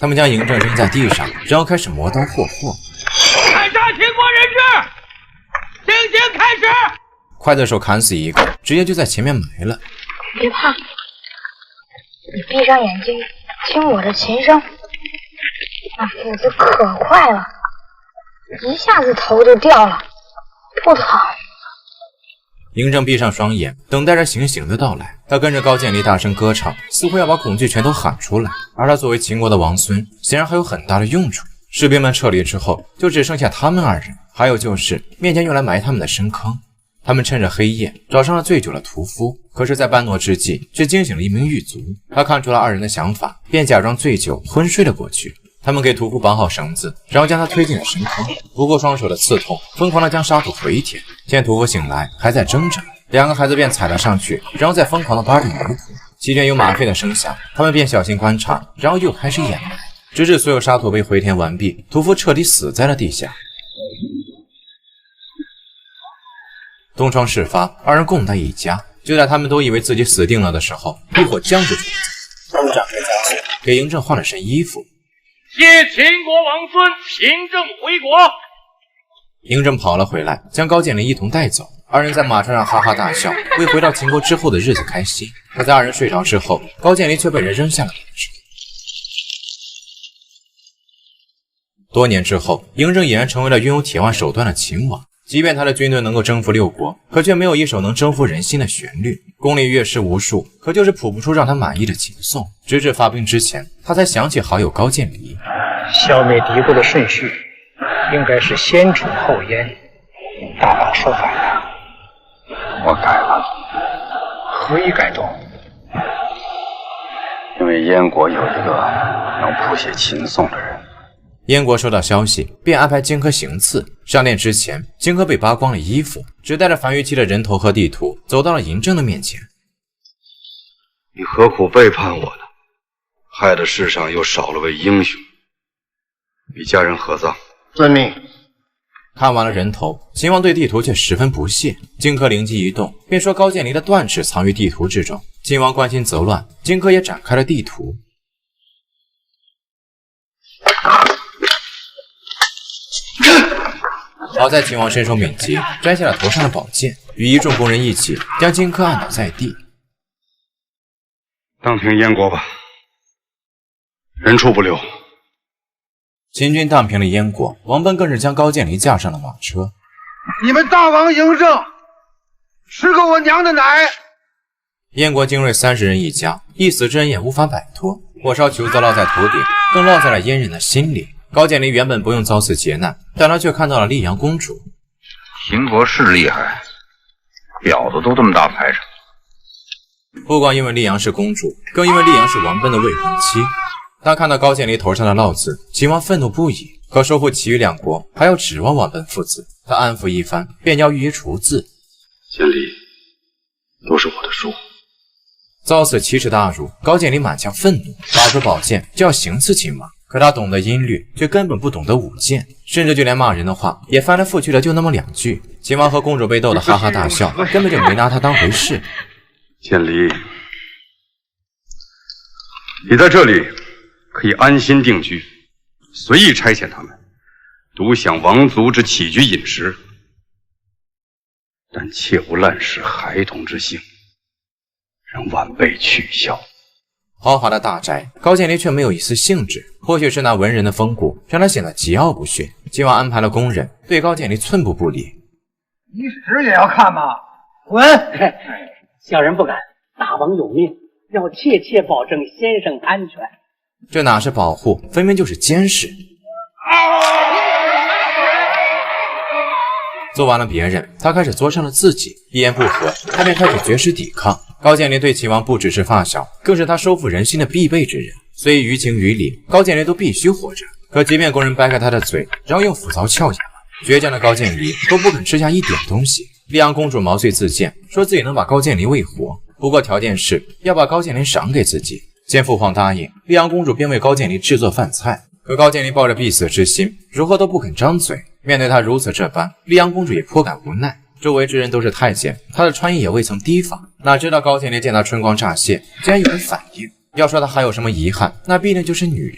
他们将嬴政扔在地上，然后开始磨刀霍霍。砍杀秦国人质，行刑开始！刽子手砍死一个，直接就在前面埋了。别怕，你闭上眼睛，听我的琴声。那斧子可快了，一下子头就掉了，不疼。嬴政闭上双眼，等待着行刑的到来。他跟着高渐离大声歌唱，似乎要把恐惧全都喊出来。而他作为秦国的王孙，显然还有很大的用处。士兵们撤离之后，就只剩下他们二人，还有就是面前用来埋他们的深坑。他们趁着黑夜找上了醉酒的屠夫，可是，在半诺之际，却惊醒了一名狱卒。他看出了二人的想法，便假装醉酒昏睡了过去。他们给屠夫绑好绳子，然后将他推进了深坑。不顾双手的刺痛，疯狂地将沙土回填。见屠夫醒来，还在挣扎，两个孩子便踩了上去，然后再疯狂地扒着泥土。期间有马吠的声响，他们便小心观察，然后又开始掩埋，直至所有沙土被回填完毕，屠夫彻底死在了地下。东窗事发，二人共担一家。就在他们都以为自己死定了的时候，一伙僵直虫子，他们展开枷锁，给嬴政换了身衣服。谢秦国王孙嬴政回国。嬴政跑了回来，将高渐离一同带走。二人在马车上哈哈大笑，为回到秦国之后的日子开心。可在二人睡着之后，高渐离却被人扔下了马车。多年之后，嬴政俨然成为了拥有铁腕手段的秦王。即便他的军队能够征服六国，可却没有一首能征服人心的旋律。宫里乐师无数，可就是谱不出让他满意的琴颂。直至发兵之前，他才想起好友高渐离。消灭敌国的顺序应该是先楚后燕。大王说反了，我改了。何以改动？因为燕国有一个能谱写琴颂的人。燕国收到消息，便安排荆轲行刺。上殿之前，荆轲被扒光了衣服，只带着樊於期的人头和地图，走到了嬴政的面前。你何苦背叛我呢？害得世上又少了位英雄。与家人合葬。遵命。看完了人头，秦王对地图却十分不屑。荆轲灵机一动，便说高渐离的断齿藏于地图之中。秦王关心则乱，荆轲也展开了地图。好在秦王身手敏捷，摘下了头上的宝剑，与一众工人一起将荆轲按倒在地。当平燕国吧，人畜不留。秦军荡平了燕国，王贲更是将高渐离架上了马车。你们大王嬴政，吃个我娘的奶！燕国精锐30人一家，一死之恩也无法摆脱。火烧球子落在头顶，更落在了燕人的心里。高渐离原本不用遭此劫难，但他却看到了溧阳公主。秦国是厉害，婊子都这么大排场。不光因为溧阳是公主，更因为溧阳是王贲的未婚妻。当看到高渐离头上的烙字，秦王愤怒不已。可收复其余2国，还要指望王贲父子。他安抚一番，便叫御医除字。渐离，都是我的书。遭此奇耻大辱，高渐离满腔愤怒，拔出宝剑就要行刺秦王。可他懂得音律，却根本不懂得舞剑，甚至就连骂人的话也翻来覆去的就那么2句。秦王和公主被逗得哈哈大笑，根本就没拿他当回事。渐离，你在这里可以安心定居，随意差遣他们，独享王族之起居饮食，但切勿滥使孩童之性，让晚辈取笑。豪华的大宅，高渐离却没有一丝兴致。或许是那文人的风骨让他显得桀骜不驯。秦王安排了工人，对高渐离寸步不离。你屎也要看吗？滚！小人不敢，大王有命，要切切保证先生安全。这哪是保护，分明就是监视。做完了别人，他开始做上了自己。一言不合，他便开始绝食抵抗。高渐离对秦王不只是发小，更是他收复人心的必备之人。所以于情于理，高渐离都必须活着。可即便工人掰开他的嘴，然后用斧凿撬牙，倔强的高渐离都不肯吃下一点东西。溧阳公主毛遂自荐，说自己能把高渐离喂活，不过条件是要把高渐离赏给自己。见父皇答应，溧阳公主便为高渐离制作饭菜。可高渐离抱着必死之心，如何都不肯张嘴。面对他如此这般，溧阳公主也颇感无奈。周围之人都是太监，他的穿衣也未曾提防，哪知道高渐离见他春光乍泄，竟然有了反应。要说他还有什么遗憾，那必定就是女人。